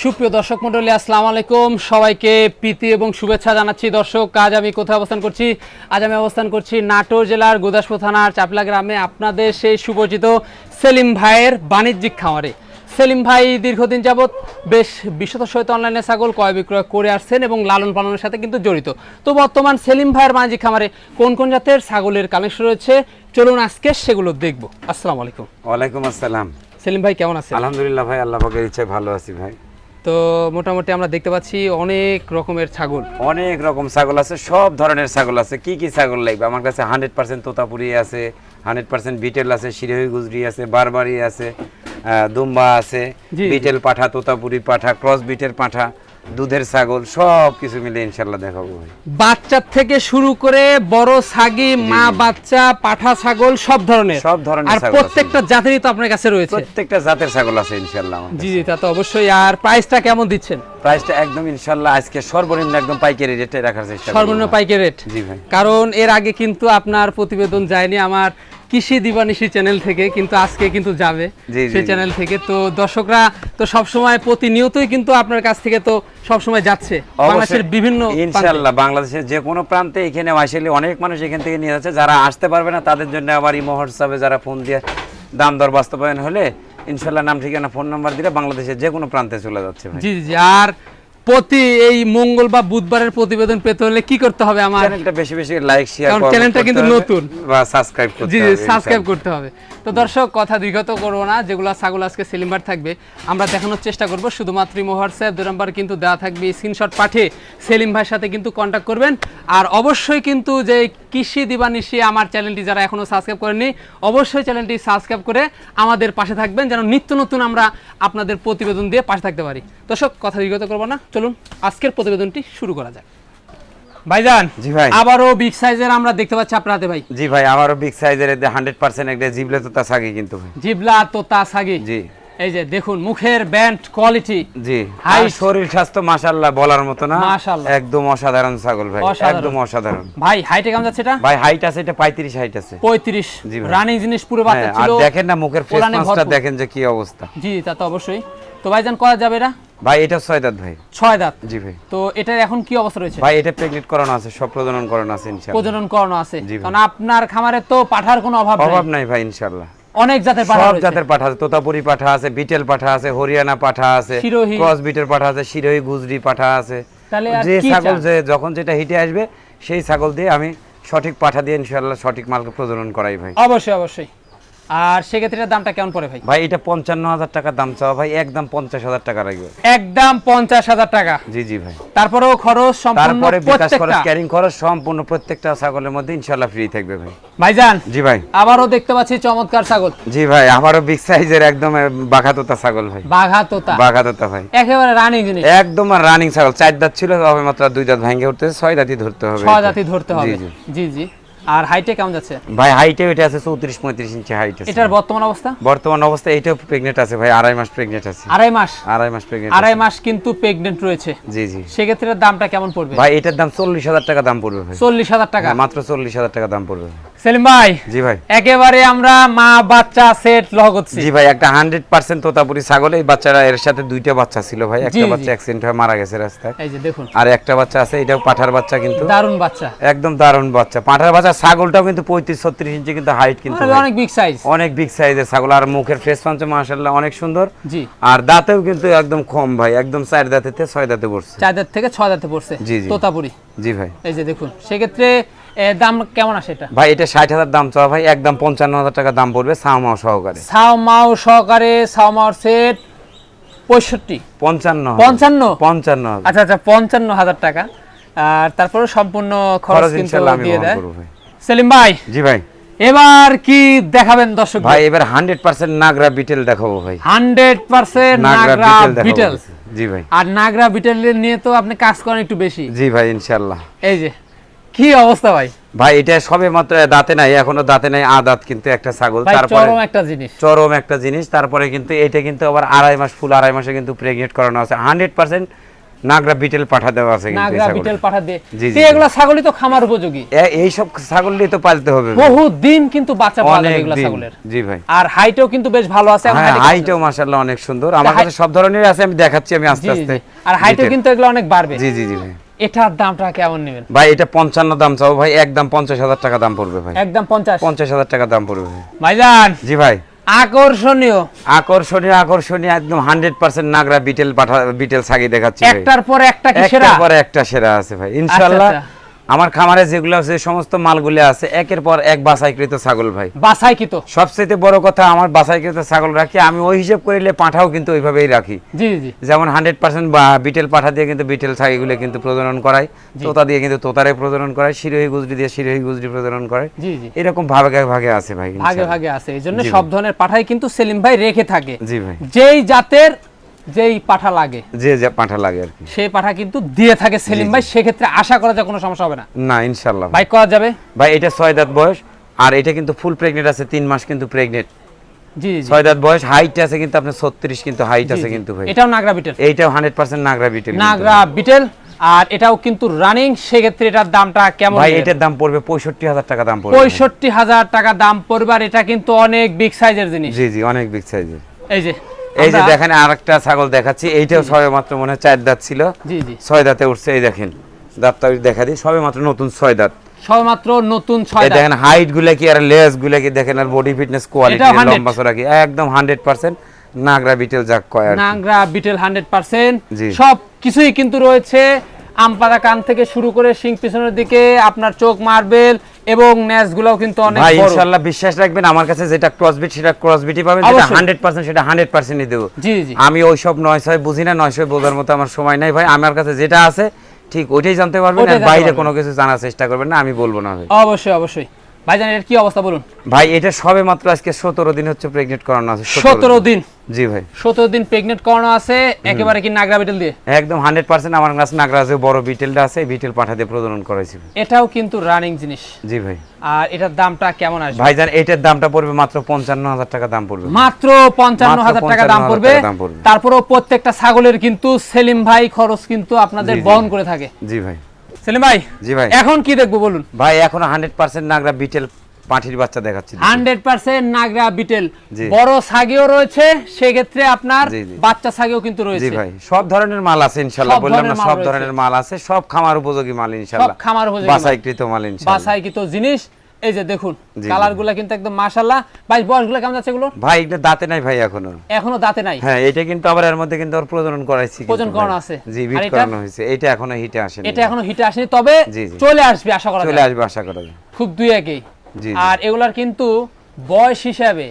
সুপ্রিয় দর্শক মণ্ডলী, আসসালামু আলাইকুম। সবাইকে প্রীতি এবং শুভেচ্ছা জানাচ্ছি। দর্শক, আজ আমি কোথায় অবস্থান করছি? আজ আমি অবস্থান করছি নাটোর জেলার গুদাসপুর থানার চাপলা গ্রামে, আপনাদের সেই সুপরিচিত সেলিম ভাইয়ের বাণিজ্যিক খামারে। সেলিম ভাই দীর্ঘদিন যাবৎ বেশ বিশ্বত সহিত অনলাইনে ছাগল ক্রয় বিক্রয় করে আসছেন এবং লালন পালনের সাথে কিন্তু জড়িত। তো বর্তমান সেলিম ভাইয়ের বাণিজ্যিক খামারে কোন কোন জাতের ছাগলের কালেকশন রয়েছে, চলুন আজকে সেগুলো দেখবো। আসসালামু আলাইকুম। ওয়ালাইকুম আসসালাম। সেলিম ভাই কেমন আছেন? আলহামদুলিল্লাহ ভাই, আল্লাহ পাকের ইচ্ছায় ভালো আছি ভাই। তো মোটামুটি আমরা দেখতে পাচ্ছি অনেক রকমের ছাগল, অনেক রকম ছাগল আছে, সব ধরনের ছাগল আছে। কি কি ছাগল লাগবে আমার কাছে? 100% তোতাপুরি আছে, 100% বিটেল আছে, শিরোহী গুজরি আছে, বারবারি আছে, দুম্বা আছে, বিটেল পাঠা, তোতাপুরি পাঠা, ক্রস বিটের পাঠা, দুধের ছাগল, সব কিছু মিলে ইনশাআল্লাহ দেখাবো ভাই। বাচ্চা থেকে শুরু করে বড় ছাগি, মা বাচ্চা, পাঠা ছাগল, সব ধরনের আর ছাগল প্রত্যেকটা জাতেরই তো আপনার কাছে রয়েছে। প্রত্যেকটা জাতের ছাগল আছে ইনশাআল্লাহ। জি জি, তা তো অবশ্যই। আর প্রাইসটা কেমন দিচ্ছেন? প্রাইসটা একদম ইনশাআল্লাহ আজকে সর্বনিম্ন একদম পাইকারি রেটে রাখার চেষ্টা করব। সর্বনিম্ন পাইকারি রেট? জি ভাই। কারণ এর আগে কিন্তু আপনার প্রতিবেদন যায়নি আমার কৃষি দিবানিশি চ্যানেল থেকে, কিন্তু আজকে কিন্তু যাবে সেই চ্যানেল থেকে। তো দর্শকরা তো সবসময় প্রতিনিয়তই কিন্তু আপনার কাছ থেকে তো সবসময় যাচ্ছে বাংলাদেশের বিভিন্ন, ইনশাআল্লাহ বাংলাদেশের যে কোনো প্রান্তে এখানে আসলে অনেক মানুষ এখান থেকে নিয়ে যাচ্ছে। যারা আসতে পারবে না তাদের জন্য আবার ইমো হোয়াটসঅ্যাপে যারা ফোন দিয়ে দাম দর বাস্তবায়ন হলে ইনশাআল্লাহ নাম ঠিকানা ফোন নাম্বার দিলে বাংলাদেশের যে কোনো প্রান্তে চলে যাচ্ছে ভাই। জি জি। আর প্রতি এই মঙ্গল বা বুধবারের প্রতিবেদন পেতে হলে কি করতে হবে? আমার চ্যানেলটা বেশি বেশি লাইক শেয়ার করতে হবে, চ্যানেলটা কিন্তু নতুন, বা সাবস্ক্রাইব করতে হবে। জি জি, সাবস্ক্রাইব করতে হবে। তো দর্শক, কথা দীর্ঘত করব না, যেগুলো ছাগল আজকে সেলিম ভাই থাকবে আমরা দেখানোর চেষ্টা করব। শুধুমাত্র হোয়াটসঅ্যাপ 2 নাম্বার কিন্তু দেওয়া থাকবে, স্ক্রিনশট পাঠিয়ে সেলিম ভাইয়ের সাথে কিন্তু কন্ট্যাক্ট করবেন। আর অবশ্যই কিন্তু যে কৃষি দিবানিশি আমার চ্যানেলটি যারা এখনো সাবস্ক্রাইব করেননি, অবশ্যই চ্যানেলটি সাবস্ক্রাইব করে আমাদের পাশে থাকবেন, যেন নিত্য নতুন আমরা আপনাদের প্রতিবেদন দিয়ে পাশে থাকতে পারি। দর্শক, কথা দীর্ঘত করব না, চলুন আজকের প্রতিবেদনটি শুরু করা যাক। ভাইজান, জি ভাই, আবারও বিগ সাইজের আমরা দেখতে পাচ্ছি আপনার হাতে ভাই। জি ভাই, আমারও বিগ সাইজের 100% একটা জিবলা তোতা ছাগি কিন্তু ভাই। জিবলা তোতা ছাগি, জি। এই যে দেখুন মুখের ব্যান্ড কোয়ালিটি, জি, হাই শরীর স্বাস্থ্য মাশাআল্লাহ বলার মতো না, মাশাআল্লাহ একদম অসাধারণ ছাগল ভাই, একদম অসাধারণ ভাই। হাইটে কেমন যাচ্ছে এটা? ভাই হাইট আছে এটা 35 হাইট আছে। 35 রানিং জিনিস পুরো বাচ্চা ছিল। আর দেখেন না মুখের ফেস মাস্কটা দেখেন যে কি অবস্থা। জি, তা তো অবশ্যই। তো ভাইজান করা যাবে এটা? ভাই এটা 6 দাঁত ভাই। 6 দাঁত? জি ভাই। তো এটার এখন কি অবস্থা রয়েছে? ভাই এটা প্রেগন্যান্ট করানো আছে, সব প্রজনন করানো আছে ইনশাআল্লাহ। প্রজনন করানো আছে, কারণ আপনার খামারে তো পাঠার কোনো অভাব নাই ভাই ইনশাআল্লাহ। অনেক জাতের পাঠা সব রয়েছে। জাতের পাঠা আছে, তোতাপুরি পাঠা আছে, বিটেল পাঠা আছে, হরিয়ানা পাঠা আছে, ক্রস বিটের পাঠা আছে, শিরোহী গুজরি পাঠা আছে। যে ছাগল যে যখন যেটা হিটে আসবে সেই ছাগল দিয়ে আমি সঠিক পাঠা দিয়ে ইনশাআল্লাহ সঠিক মালকে প্রজনন করাই ভাই। অবশ্যই অবশ্যই। আর সেক্ষেত্রে দামটা কেমন পড়ে ভাই? ভাই এটা 55,000 টাকা দাম চাওয়া ভাই, একদম 50,000 টাকা রাখবে। একদম 50,000 টাকা? জি জি ভাই। তারপরেও খরচ সম্পূর্ণ, তারপরে বিকাশ খরচ, ক্যারিং খরচ সম্পূর্ণ প্রত্যেকটা ছাগলের মধ্যে ইনশাআল্লাহ ফ্রি থাকবে ভাই। ভাইজান, জি ভাই, আবারও দেখতে পাচ্ছি চমৎকার ছাগল। জি ভাই, আমারও বিগ সাইজের একদম বাঘাতোতা ছাগল ভাই। বাঘাতোতা? বাঘাতোতা ভাই, একেবারে রানিং জিনিস, একদম রানিং ছাগল। 4 দাঁত ছিল, তবে মাত্র 2 দাঁত ভাঙে উঠতেছে, 6 দাঁতই ধরতে হবে। 6 দাঁতই ধরতে হবে। জি জি। আর হাইটে কেমন যাচ্ছে ভাই? হাইটে এটা আছে 34-35 ইঞ্চি হাইট আছে। এটার বর্তমান অবস্থা? বর্তমান অবস্থা এটাও প্রেগন্যান্ট আছে ভাই, 2.5 মাস প্রেগন্যান্ট আছে। 2.5 মাস? 2.5 মাস প্রেগন্যান্ট। 2.5 মাস কিন্তু প্রেগন্যান্ট রয়েছে। জি জি। সেক্ষেত্রে দামটা কেমন পড়বে ভাই? এটার দাম 40,000 টাকা দাম পড়বে ভাই। 40,000 টাকা? মাত্র 40,000 টাকা দাম পড়বে। সেলিম ভাই, জি ভাই, একেবারে আমরা মা বাচ্চা সেট লহ করছি। জি ভাই, একটা 100% তোতাপুরি ছাগল। এই বাচ্চারা এর সাথে 2টা বাচ্চা ছিল ভাই, একটা বাচ্চা অ্যাক্সিডেন্ট হয়ে মারা গেছে রাস্তায়। এই যে দেখুন, আর একটা বাচ্চা আছে, এটাও পাঠার বাচ্চা, কিন্তু দারুণ বাচ্চা, একদম দারুণ বাচ্চা। পাঠার বাচ্চা। ছাগলটাও কিন্তু 35-36 ইঞ্চি কিন্তু হাইট, কিন্তু অনেক বিগ সাইজ, অনেক বিগ সাইজের ছাগল। আর মুখের ফেস পাঞ্চ মাশাআল্লাহ অনেক সুন্দর। জি। আর দাঁতেও কিন্তু একদম কম ভাই, একদম 4 দাঁত থেকে 6 দাঁতে পড়ছে। 4 দাঁত থেকে 6 দাঁতে পড়ছে। জি জি। তোতাপুরি? জি ভাই। এই যে দেখুন, সেক্ষেত্রে দাম কেমন আসে এটা? ভাই এটা 60,000 দাম চাওয়া ভাই, একদম 55,000 টাকা দাম পড়বে সাওমাও সহকারে। সাওমাও সহকারে? সাওমাওর সেট 65? 55। আচ্ছা আচ্ছা, 55,000 টাকা। আর তারপরে সম্পূর্ণ খরচ কিন্তু দিয়ে দেয় সেলিম ভাই। জি ভাই। এবার কি দেখাবেন দর্শক ভাই? এবার 100% নাগরা বিটেল দেখাবো ভাই। 100% নাগরা বিটেল? জি ভাই। আর নাগরা বিটেল নিয়ে তো আপনি কাজ করেন একটু বেশি। জি ভাই ইনশাআল্লাহ। এই যে কি অবস্থা ভাই? ভাই এটা সবে মাত্র দাঁতে নাই, এখনো দাঁতে নাই, আদাত কিন্তু একটা ছাগল। তারপরে চরম একটা জিনিস। তারপরে কিন্তু এটা কিন্তু আবার 2.5 মাস, ফুল 2.5 মাসে কিন্তু প্রেগনেন্ট করানো আছে। 100% নাগরা বিটেল পাঠা দেওয়া আছে কিন্তু নাগরা বিটেল পাঠা দিয়ে জি, জি, তো এগুলা ছাগলই তো খামার উপযোগী, এই সব ছাগলই তো পালতে হবে ভাই। বহু দিন কিন্তু বাচ্চা পাওয়া যাবে অনেক এগুলা দিন। ছাগলের। জি ভাই। আর হাইটও কিন্তু বেশ ভালো আছে, এখন হ্যাঁ, হাইটে হাইটও মাশাআল্লাহ অনেক সুন্দর, আমার কাছে সব ধরনের আছে, আমি দেখাচ্ছি আমি আস্তে জি, আস্তে। জি। আর হাইটও কিন্তু এগুলা অনেক বাড়বে। জি জি জি ভাই। এটার দামটা কেমন নেবেন ভাই এটা 55 দাম চাও ভাই, একদম 50,000 টাকা দাম পড়বে ভাই। একদম 50? 50,000 টাকা দাম পড়বে ভাই। ভাইজান জি ভাই। আকর্ষণীয় আকর্ষণীয় একদম 100% নাগরা বিটেল পাঠা বিটেল ছাগি দেখাচ্ছি ভাই। একটার পর একটা কি সেরা? একটার পর একটা সেরা আছে ভাই ইনশাআল্লাহ। আচ্ছা। আমার খামারে যেগুলো আছে সমস্ত মালগুলো আছে একের পর এক বাছাইকৃত ছাগল ভাই। বাছাইকৃত? সবচেয়ে বড় কথা আমার বাছাইকৃত ছাগল রাখি আমি, ওই হিসাব করিলে পাঠাও কিন্তু ওইভাবেই রাখি। জি জি। যেমন 100% বিটেল পাঠা দিয়ে কিন্তু বিটেল ছাগিগুলো কিন্তু প্রজনন করায়, তোতা দিয়ে কিন্তু তোতারে প্রজনন করায়, শিরোহী গুজরি দিয়ে শিরোহী গুজরি প্রজনন করে। জি জি। এরকম ভাগে ভাগে আছে ভাই, ভাগে ভাগে আছে, এইজন্য সব ধরনের পাঠাই কিন্তু সেলিম ভাই রেখে থাকে। জি ভাই। যেই জাতের যেই পাঠা লাগে, যে পাঠা লাগে আর কি, সেই পাঠা কিন্তু দিয়ে থাকে সেলিম ভাই, সেক্ষেত্রে আশা করা যায় কোনো সমস্যা হবে না। না ইনশাআল্লাহ ভাই করা যাবে। ভাই এটা 6 দাঁত বয়স, আর এটা কিন্তু ফুল প্রেগনেন্ট আছে, 3 মাস কিন্তু প্রেগনেন্ট। জি জি। 6 দাঁত বয়স, হাইট আছে কিন্তু আপনার 36 কিন্তু হাইট আছে কিন্তু ভাই। এটাও নাগরা বিটেল? এইটাও 100% নাগরা বিটেল। নাগরা বিটেল, আর এটাও কিন্তু রানিং, সেক্ষেত্রে এটার দামটা কেমন? ভাই এটার দাম পড়বে 65,000 টাকা দাম পড়বে। 65,000 টাকা দাম পড়বে, আর এটা কিন্তু অনেক বিগ সাইজের জিনিস। জি জি, অনেক বিগ সাইজের। এই যে দেখেন আরেকটা ছাগল দেখাচ্ছি, এইটাও সবে মাত্র মনে হয় 4 দাঁত ছিল, জি জি 6 দাঁতে উঠছে। এই দেখেন দাঁতটা দেখা দিই, সবে মাত্র নতুন 6 দাঁত। সবেমাত্র নতুন 6 এই দাঁত। দেখেন হাইট গুলা কি আর লেস গুলা কি দেখেন, আর বডি ফিটনেস কোয়ালিটি, এটাও 100? লম্বা চড়া কি একদম 100% নাগরা বিটেল যাক কয় আর কি। নাগরা বিটেল 100%। জি। সব কিছুই কিন্তু রয়েছে, আমপাতা কান থেকে শুরু করে শিং পিছনের দিকে, আপনার চোখ মার্বেল এবং ন্যাসগুলোও কিন্তু অনেক ভাই বড়। ইনশাআল্লাহ বিশ্বাস রাখবেন, আমার কাছে যেটা ক্রসবিট সেটা ক্রসবিটই পাবেন, যেটা অবশ্যই। 100% সেটা 100%ই দেব। জি জি। আমি ওইসব 900 বুঝি না, 900 বোঝার মতো আমার সময় নাই ভাই। আমার কাছে যেটা আছে ঠিক ওইটাই জানতে পারবেন, ওইটাই আর জানতে বাইরে পারবেন। কোনো কিছু জানার চেষ্টা করবেন না, আমি বলবো না ভাই। অবশ্যই অবশ্যই। ভাইজান এর কি অবস্থা বলুন? ভাই এটা সবে মাত্র আজকে 17 দিন হচ্ছে প্রেগনেন্ট করানো আছে। 17 দিন? জি ভাই। 17 দিন প্রেগনেন্ট করানো আছে, একেবারে কি নাগরা বিটেল দিয়ে? একদম 100% আমার কাছে নাগরা আছে, বড় বিটেলটা আছে, বিটেল পাঠা দিয়ে প্রজনন করাইছি। এটাও কিন্তু রানিং জিনিস। জি ভাই। আর এটার দামটা কেমন আসবে? ভাইজান এটার দামটা পড়বে মাত্র 55,000 টাকা দাম পড়বে। মাত্র 55,000 টাকা দাম পড়বে। তারপরেও প্রত্যেকটা ছাগলের কিন্তু সেলিম ভাই খরচ কিন্তু আপনাদের বহন করে থাকে। জি ভাই। সেলিম ভাই, জি ভাই। এখন কি দেখবো বলুন? ভাই এখন 100% নাগরা বিটেল পাঠির বাচ্চা দেখাচ্ছি। 100% নাগরা বিটেল, জি। বড় ছাগিও রয়েছে, সেক্ষেত্রে আপনার জি, জি। বাচ্চা ছাগিও কিন্তু জি রয়েছে। ভাই, সব ধরনের মাল আছে ইনশাআল্লাহ, সব বললাম না ধরনের মাল সব রয়েছে। ধরনের মাল আছে, সব খামার উপযোগী মাল সব ইনশাআল্লাহ, খামার উপযোগী মাল। বাছাইকৃত মাল ইনশাআল্লাহ। বাছাইকৃত জিনিস। এই যে দেখুন জি, কালারগুলো কিন্তু একদম মাশাআল্লাহ। ভাই বয়সগুলো কেমন যাচ্ছে এগুলো? ভাই এটা দাঁতে নাই ভাই এখনো। এখনো দাঁতে নাই? হ্যাঁ, এটা কিন্তু আবার এর মধ্যে কিন্তু আর প্রজনন করাইছি কিন্তু প্রজনন ভাই। করানো আছে? জি, আর বিট এটা? করানো হয়েছে, এটা এখনো হিটে আসেনি। এটা এখনো হিটে আসেনি, তবে জি, জি। চলে আসবে আশা করা চলে যায়। আসবে আশা করা যায়। খুব দুই একই। জি, জি। আর এগুলার কিন্তু বয়স হিসাবে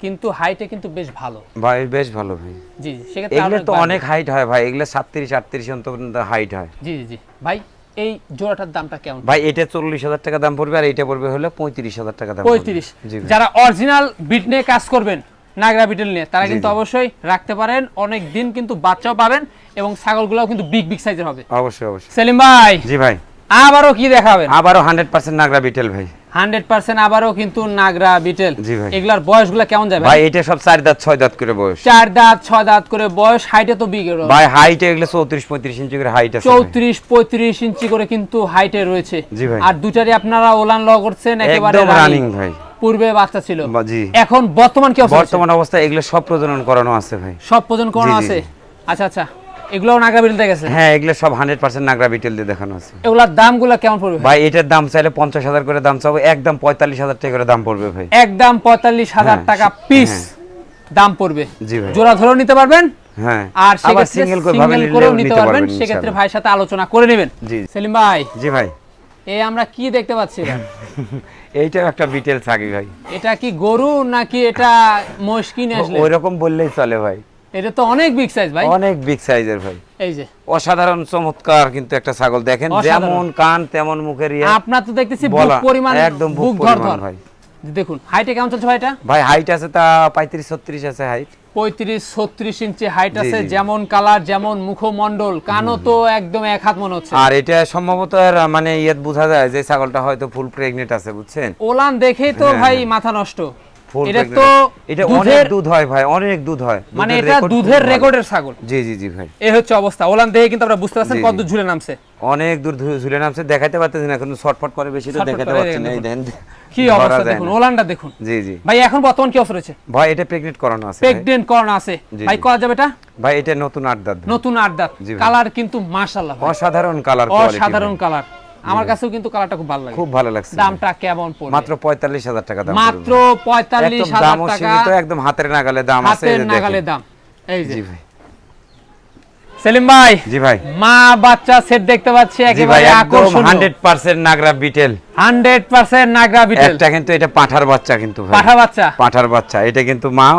কিন্তু হাইটে কিন্তু বেশ ভালো। ভাই বেশ ভালো ভাই। জি জি, সেক্ষেত্রে এগুলো আরো তো বাড়বে। অনেক হাইট হয় ভাই, এগুলো 37-38 পর্যন্ত হাইট হয়। জি জি জি। ভাই এই জোড়াটার দামটা কেমন? ভাই এটা 40,000 টাকা দাম পড়বে, আর এটা পড়বে হলো 35,000 টাকা দাম পড়বে। 35। জি ভাই। যারা অরিজিনাল বিট নিয়ে কাজ করবেন, নাগরা বিটেল নিয়ে, তারা জি, কিন্তু জি। অবশ্যই রাখতে পারেন, অনেক দিন কিন্তু বাচ্চাও পাবেন এবং ছাগলগুলোও কিন্তু বিগ বিগ সাইজের হবে। অবশ্যই অবশ্যই। সেলিম ভাই জি ভাই। আবারও কি দেখাবেন? আবারও 100% নাগরা বিটেল ভাই। 100% আবারও কিন্তু নাগরা বিটেল। জি ভাই। এগুলার বয়সগুলো কেমন যাবে? ভাই এটা সব 4 দাঁত 6 দাঁত করে বয়স। 4 দাঁত 6 দাঁত করে বয়স, হাইটে তো বিগ। ভাই হাইটে এগুলো 34-35 ইঞ্চি করে হাইট আছে। 34-35 ইঞ্চি করে কিন্তু হাইটে রয়েছে। জি ভাই। আর দুটারই আপনারা ওলান ল করছেন একেবারে একদম রানিং রানিং ভাই। পূর্বে বাচ্চা ছিল, জি। এখন বর্তমান কি অবস্থা? বর্তমান অবস্থায় এগুলো সব প্রজনন করানো আছে ভাই। সব প্রজনন করানো জি, জি, আছে? জি। আচ্ছা আচ্ছা, এগুলোও নাগরা বিটেল গেছে? হ্যাঁ, এগুলো সব 100% নাগরা বিটেল দিয়ে দেখানো আছে। এগুলার দামগুলো কেমন পড়বে? ভাই এটার দাম চাইলে 50,000 করে দাম চাবো, একদম 45,000 টাকা করে দাম পড়বে ভাই। একদম 45,000 হ্যাঁ, টাকা পিস হ্যাঁ। দাম পড়বে। জি ভাই। জোড়া ধরেও নিতে পারবেন, হ্যাঁ, আর আবার সেক্ষেত্রে সিঙ্গেল করে ভাবে সিঙ্গেল করেও নিতে নিতে পারবেন, পারবেন সেক্ষেত্রে ইনশাআল্লাহ। ভাইয়ের সাথে আলোচনা করে নেবেন। জি। সেলিম ভাই, জি ভাই। এই আমরা কি দেখতে পাচ্ছি ভাই? এইটাও একটা বিটেল ছাগি ভাই। এটা কি গরু নাকি এটা মহিষ কিনে আসলে? ওইরকম বললেই চলে ভাই। এটা তো অনেক বিগ সাইজ ভাই। অনেক বিগ সাইজের ভাই। এই যে অসাধারণ চমৎকার কিন্তু একটা ছাগল, দেখেন অসাধারণ। যেমন কান তেমন মুখের ইয়ে। আপনার তো দেখতেছি বুক বলা পরিমাণ, একদম বুক বুক ধর পরিমাণ ধর। ভাই। দেখুন হাইটে কেমন চলছে ভাই এটা? ভাই হাইট আছে তা 35-36 আছে হাইট। 35-36 ইঞ্চি হাইট জি, আছে, জি। যেমন কালার যেমন মুখমণ্ডল, কানও তো একদম এক হাত মনে হচ্ছে। আর এটা সম্ভবত এর মানে ইয়ে বোঝা যায় যে ছাগলটা হয়তো ফুল প্রেগনেন্ট আছে, বুঝছেন? ওলান দেখেই তো হ্যাঁ, ভাই হ্যাঁ। মাথা নষ্ট। ফুল এটা তো এটা অনেক দুধ হয় ভাই, অনেক দুধ হয়, মানে এটা দুধের রেকর্ডের ছাগল। জি জি জি ভাই, এই হচ্ছে অবস্থা। ওলান দেখে কিন্তু আপনারা বুঝতে পারছেন কত দূর ঝুলে নামছে, অনেক দূর ঝুলে নামছে। দেখাইতে পারতেছি না এখন, শর্টফট করে বেশি তো দেখাতে পারছি না। এই দেন কি অবস্থা দেখুন, ওলানটা দেখুন। জি জি ভাই এখন বর্তমান কি অবস্থা রয়েছে? ভাই এটা প্রেগন্যান্ট করানো আছে, প্রেগন্যান্ট করানো আছে ভাই। করা যাবে এটা? ভাই এটা নতুন 8 দাঁত, নতুন 8 দাঁত। কালার কিন্তু মাশাআল্লাহ অসাধারণ কালার, কোয়ালিটি অসাধারণ কালার। আমার কাছেও কিন্তু কালারটা খুব ভালো লাগে, খুব ভালো লাগছে। দামটা কেমন পড়বে? মাত্র ৪৫,০০০ টাকা দাম, মাত্র ৪৫,০০০ টাকা, তো একদম হাতের নাগালে দাম আছে, হাতের নাগালে দাম। এই যে জি ভাই। সেলিম ভাই, জি ভাই, মা বাচ্চা সেট দেখতে পাচ্ছি, একেবারে আকর্ষণীয় 100% নাগরা বিটেল, 100% নাগরা বিটেল। এটা কিন্তু এটা পাঠার বাচ্চা কিন্তু ভাই, পাঠার বাচ্চা এটা কিন্তু মা।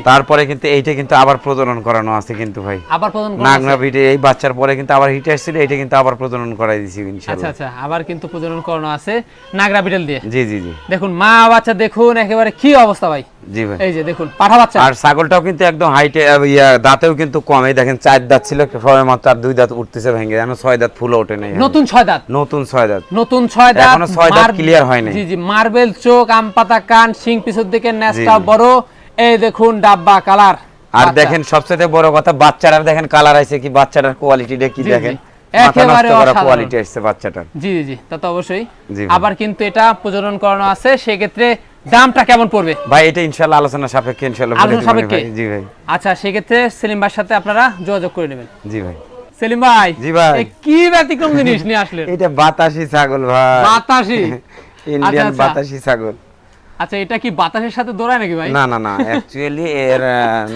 তারপরে কিন্তু এইটা কিন্তু আবার প্রজনন করানো আছে কিন্তু ভাই, আবার প্রজনন করানো নাগরা বিটে এই বাচ্চার পরে কিন্তু আবার হিট আসছিল, এটা কিন্তু আবার প্রজনন করাই দিছি ইনশাআল্লাহ। আচ্ছা আচ্ছা, আবার কিন্তু প্রজনন করানো আছে নাগরা বিটেল দিয়ে। জি জি জি, দেখুন মা বাচ্চা দেখুন একেবারে কি অবস্থা ভাই। জি ভাই, এই যে দেখুন পাঠা বাচ্চা। আর ছাগলটাও কিন্তু একদম হাইটে, দাঁতেও কিন্তু কম। এই দেখেন 4 দাঁত ছিল, সবে মাত্র আর 2 দাঁত উঠতেছে ভেঙে, এখন 6 দাঁত ফুল ওঠে নাই, নতুন 6 দাঁত, নতুন 6 দাঁত, নতুন 6 দাঁত, এখনো 6 দাঁত ক্লিয়ার হয় নাই। জি জি, মার্বেল চোখ, আম পাতা কান, শিং পিছর দিকে নেসটা বড়। এই দেখুন ডাব্বা কালার। আর দেখেন সবচেয়ে বড় কথা, বাচ্চাটার দেখেন কালার আছে কি, বাচ্চাটার কোয়ালিটিটা কি দেখেন, একেবারে অসাধারণ কোয়ালিটি আসছে বাচ্চাটার। জি জি, তা তো অবশ্যই। আবার কিন্তু এটা প্রজনন করানো আছে, সেই ক্ষেত্রে দামটা কেমন পড়বে ভাই? এটা ইনশাআল্লাহ আলোচনা সাপেক্ষে, ইনশাআল্লাহ আলোচনা সাপেক্ষে। জি ভাই। আচ্ছা, সেই ক্ষেত্রে সেলিম ভাইয়ের সাথে আপনারা যোগাযোগ করে নেবেন। জি ভাই। সেলিম ভাই, জি ভাই, এই কি ব্যতিক্রম জিনিস নিয়ে আসলেন? এটা বাতাসি ছাগল ভাই, বাতাসি, ইন্ডিয়ান বাতাসি ছাগল। আচ্ছা, এটা কি বাতাসের সাথে দৌড়ায় নাকি ভাই? না না না, অ্যাকচুয়ালি এর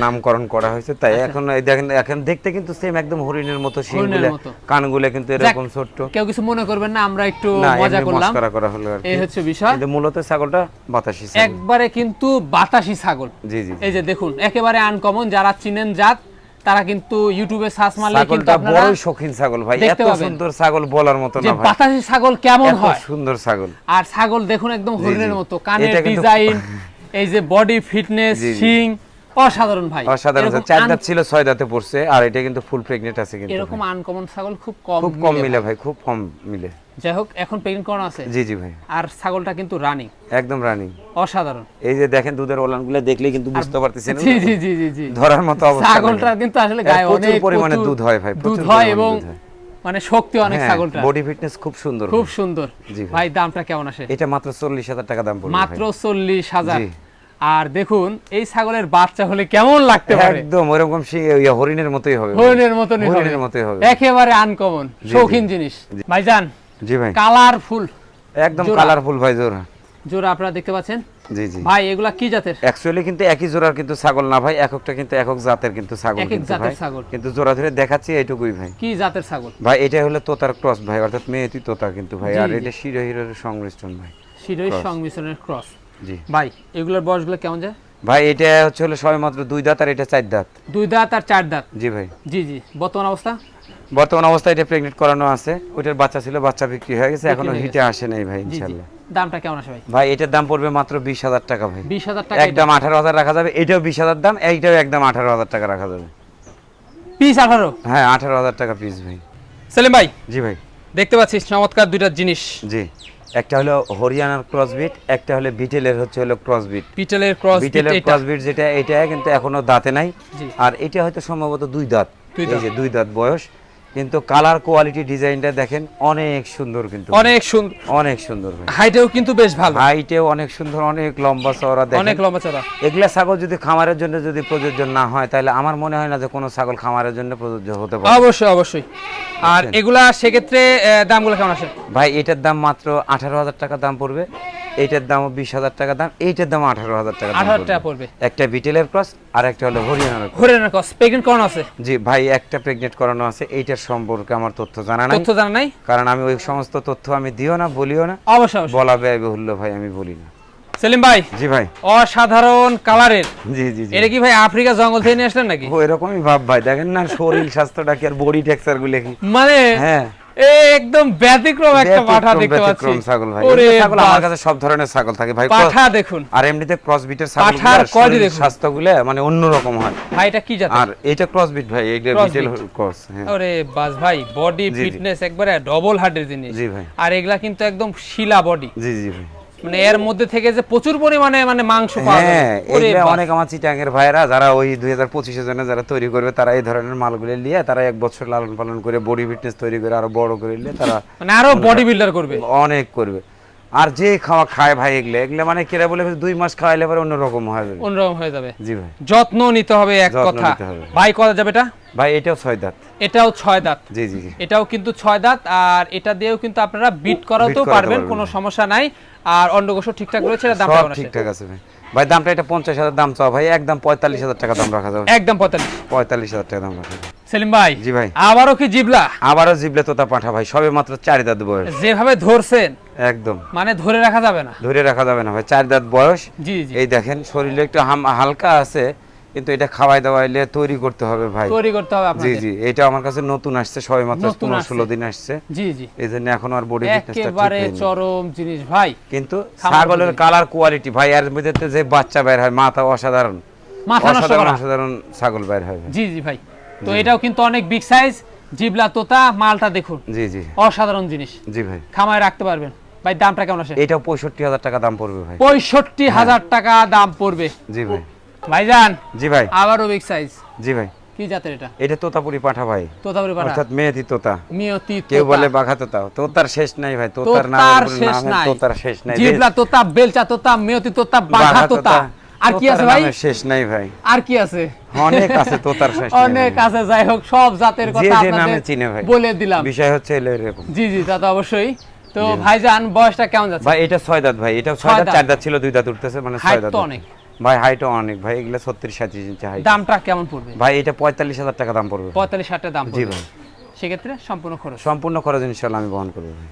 নামকরণ করা হয়েছে তাই। এখন এই দেখেন, এখন দেখতে কিন্তু সেম একদম হরিণের মতো, শিংগুলো কানগুলো কিন্তু এরকম ছোট। কেউ কিছু মনে করবেন না, আমরা একটু মজা করলাম, মস্করা করা হলো আর এই হচ্ছে বিষয়। কিন্তু মূলত ছাগলটা বাতাসি ছাগল, একবারে কিন্তু বাতাসি ছাগল। জি জি, এই যে দেখুন একেবারে আনকমন, যারা চিনেন জাত তারা কিন্তু ইউটিউবে সার্চ মারলে কিন্তু আপনারা বড় শৌখিন ছাগল ভাই, এত সুন্দর ছাগল বলার মতো না ভাই। বাতাসি ছাগল কেমন হয়, সুন্দর ছাগল। আর ছাগল দেখুন একদম হরিণের মতো, কানের ডিজাইন, এই যে বডি ফিটনেস, শিং, অসাধারণ ভাই, অসাধারণ। 4 দাঁত ছিল, 6 দাঁতে পড়ছে, আর এটা কিন্তু ফুল প্রেগন্যান্ট আছে কিন্তু। এরকম আনকমন ছাগল খুব কম মিলে ভাই, খুব কম মিলে। যাই হোক, এখন প্রেগন্যান্ট করানো আছে। জি জি ভাই, আর ছাগলটা কিন্তু রানিং, একদম রানিং, অসাধারণ। এই যে দেখেন দুধের ওলানগুলো দেখলে কিন্তু বুঝতে পারতেছেন, জি জি জি জি জি, ধরার মতো অবস্থা। ছাগলটা কিন্তু আসলে গায়ে অনেক পরিমাণে দুধ হয় ভাই, দুধ হয় এবং মানে শক্তি অনেক ছাগলটা, বডি ফিটনেস খুব সুন্দর, খুব সুন্দর। ভাই দামটা কেমন আসে? এটা মাত্র 40,000 টাকা দাম পড়বে, মাত্র 40,000। আর দেখুন এই ছাগলের বাচ্চা হলে কেমন লাগতে পারে, একদম ওরকম হরিণের মতোই হবে, হরিণের মতোই হবে, একেবারে আনকমন শৌখিন জিনিস। ভাইজান, জি ভাই, কালারফুল, একদম কালারফুল ভাই, জোড়া আপনারা দেখতে পাচ্ছেন। জি জি ভাই, এগুলা কি জাতের? অ্যাকচুয়ালি কিন্তু একই জোড়ার কিন্তু ছাগল না ভাই, এককটা কিন্তু একক জাতের কিন্তু ছাগল, কিন্তু জোড়া ধরে দেখাচ্ছি এইটুকুই ভাই। কি জাতের ছাগল ভাই? এটা হলো তোতার ক্রস ভাই, অর্থাৎ মেয়েতি তোতা কিন্তু ভাই, আর এটা শিরোহিরের সংমিশ্রণ ভাই, শিরোহির সংমিশ্রণের ক্রস। জি ভাই, এগুলোর বয়সগুলো কেমন যায়? ভাই এটা হচ্ছে হলো সবে মাত্র 2 দাঁত, আর এটা 4 দাঁত। 2 দাঁত আর 4 দাঁত। জি ভাই। জি জি, বর্তমান অবস্থায় এটা প্রেগন্যান্ট করানো আছে, ওইটার বাচ্চা ছিল, বাচ্চা বিক্রি হয়ে গেছে, এখনো হিটে আসে নাই ভাই ইনশাআল্লাহ। দামটা কেমন আসে ভাই? ভাই এটার দাম পড়বে মাত্র 20,000 টাকা ভাই। 20,000 টাকা, একদম 18,000 রাখা যাবে। এটাও 20,000 দাম, এইটাও একদম 18,000 টাকা রাখা যাবে। পিস 18? হ্যাঁ, 18,000 টাকা পিস ভাই। সেলিম ভাই, জি ভাই, দেখতে পাচ্ছি চমৎকার দুইটা জিনিস। জি, একটা হলো হরিয়ানার ক্রসবিট, একটা হলো বিটেলের হলো ক্রসবিট। বিটেলের ক্রসবিট যেটা, এটা কিন্তু এখনো দাঁতে নাই, আর এটা হয়তো সম্ভবত 2 দাঁত। এই যে 2 দাঁত বয়স, কিন্তু কালার কোয়ালিটি ডিজাইনটা দেখেন অনেক সুন্দর, কিন্তু অনেক সুন্দর ভাই। হাইটেও কিন্তু বেশ ভালো, হাইটেও অনেক সুন্দর, অনেক লম্বা চওড়া, দেখেন অনেক লম্বা চওড়া। এগুলা ছাগল যদি খামারের জন্য যদি প্রযোজ্য না হয়, তাহলে আমার মনে হয় না যে কোনো ছাগল খামারের জন্য প্রযোজ্য হতে পারে। অবশ্যই অবশ্যই। আর এগুলা সেক্ষেত্রে দামগুলো কেমন আসে ভাই? এটার দাম মাত্র 18,000 টাকা দাম পড়বে, এইটার দামও 20,000 টাকা দাম, এইটার দাম 18,000 টাকা পড়বে। একটা বিটেলের ক্রস আর একটা হলো হরিয়ানার ক্রস। প্রেগন্যান্ট করানো আছে? জি ভাই, একটা প্রেগন্যান্ট করানো আছে। এইটার সম্পর্কে আমার তথ্য জানা নাই, কারণ আমি ওই সমস্ত তথ্য আমি দিও না, বলিও না, অবশ্যই বলা ব্যয়বহুল্য ভাই, আমি বলি না। সেলিম ভাই, জি ভাই, অসাধারণ কালারের। জি জি জি, এটা কি ভাই আফ্রিকা জঙ্গল থেকে নিয়ে আসলেন নাকি? এরকমই ভাব ভাই, দেখেন না শরীর স্বাস্থ্যটা কি, আর বডি টেক্সচার গুলো কি, মানে হ্যাঁ একদম ব্যতিক্রম একটা পাঠা দেখতে পাচ্ছি। ছাগল ভাই, ছাগল আমার কাছে সব ধরনের ছাগল থাকে ভাই, পাঠা দেখুন। আর এমনিতে ক্রসবিটের ছাগল স্বাস্থ্যগুলো মানে অন্যরকম হয় ভাই। এটা কি জাত? আর এটা ক্রসবিট ভাই, এটা বিটেল ক্রস। হ্যাঁ, আরে বাস ভাই, বডি ফিটনেস একবারে ডবল হার্টের জিনিস। জি ভাই, আর এগুলা কিন্তু একদম শিলা বডি। জি জি ভাই, মানে এর মধ্যে থেকে যে প্রচুর পরিমাণে মানে মাংস পাওয়া যাবে। হ্যাঁ, ওরে এগুলা বাস। অনেক আমার চিটাঙ্গের ভাইরা যারা ওই 2025 জন্য যারা তৈরি করবে তারা এই ধরনের মালগুলো নিয়ে তারা 1 বছর লালন পালন করে বডি ফিটনেস তৈরি করে আরো বড় করে নিয়ে তারা মানে আরো বডি বিল্ডার করবে। অনেক করবে। আর যে খাওয়া খায় ভাই এগুলা মানে কেরা বলে 2 মাস খাওয়াইলে পরে অন্যরকম হয়ে যাবে। অন্যরকম হয়ে যাবে। জি ভাই, যত্ন নিতে হবে এক যত্ন কথা। নিতে হবে। ভাই কত যাবে এটা? ভাই এটাও 6 দাঁত। এটাও 6 দাঁত। জি জি জি। এটাও কিন্তু 6 দাঁত, আর এটা দিয়েও কিন্তু আপনারা বিট করাতেও করাতে পারবেন, পারবেন। কোনো সমস্যা নাই। আর অন্ডকোষ ঠিকঠাক রয়েছে, এটা দাম সব কেমন আছে? ঠিকঠাক আছে ভাই। ভাই দামটা এটা 50,000 দাম চাও ভাই, একদম 45,000 টাকা দাম রাখা যাবে। একদম 45। 45,000 টাকা দাম রাখা যাবে। সেলিম ভাই, জি ভাই। আবারও কি জিবলা? আবারও জিবলে তোতা পাঠা ভাই, সবে মাত্র 4 দাঁত বয়স। যেভাবে ধরছেন একদম মানে ধরে রাখা যাবে না। ধরে রাখা যাবে না ভাই, 4 দাঁত বয়স। জি জি। এই দেখেন শরীরে একটু হালকা আছে, কিন্তু এটা খাওয়াই দাওয়াইলে তৈরি করতে হবে ভাই। তৈরি করতে হবে জি আপনাদের। জি, এটা আমার কাছে নতুন আসছে, সবে মাত্র নতুন 15-16 আসছে। দিন আসছে। জি জি। এই জন্য এখন আর বডি ফিটনেসটা ঠিক একেবারে হয়নি। চরম জিনিস ভাই। কিন্তু খামার ছাগলের উপযোগী। কালার কোয়ালিটি ভাই, এর মধ্যে যে বাচ্চা বের হয় মাথা অসাধারণ, মাথা নষ্ট অসাধারণ করা। অসাধারণ ছাগল বের হয় ভাই। জি জি ভাই। তো এটাও কিন্তু অনেক বিগ সাইজ জিবলা তোতা, মালটা দেখুন জি জি অসাধারণ জিনিস, জি ভাই। খামায় রাখতে পারবেন। ভাই দামটা কেমন আসে? এটাও 65,000 টাকা দাম পড়বে ভাই। 65,000 টাকা দাম পড়বে। জি ভাই। ভাইজান জি ভাই। আবারও বিগ সাইজ। জি ভাই। কি জাতের এটা? এটা তোতাপুরি পাঠা ভাই, তোতাপুরি পাঠা, অর্থাৎ মেয়েতি তোতা। মিয়তি কেউ তোতা। বলে বাঘা তোতা, তোতার শেষ নাই ভাই, তোতার তোতার নামের শেষ নামে নাই। তোতার শেষ নাই। জিবলা তোতা, বেলচা তোতা, মিয়তি তোতা, বাঘা তোতা। আর কি আছে তোতার ভাই? নামের শেষ নাই ভাই, আর কি আছে? অনেক আছে, তোতার শেষ নাই অনেক ভাই। আছে। যাই হোক, সব জাতের যে কথা যে নামে আপনাদের চিনে ভাই, বলে দিলাম। বিষয় হচ্ছে এলো এরকম। জি জি, তা তো অবশ্যই। তো ভাইজান বয়সটা কেমন যাচ্ছে? ভাই এটা 6 দাঁত ভাই, এটা 6 ছয় দাঁত, দাঁত। 4 দাঁত ছিল, 2 দাঁত উঠতেছে, মানে 6 হাইট দাঁত তো উঠছে। অনেক। ভাই হাইটও অনেক ভাই, এগুলা 36-37 ইঞ্চি হাইট। দামটা কেমন পড়বে? ভাই এটা 45,000 টাকা দাম পড়বে। 45-60 দাম জি পড়বে। ভাই। সেক্ষেত্রে সম্পূর্ণ খরচ। সম্পূর্ণ খরচ ইনশাআল্লাহ আমি বহন করব ভাই।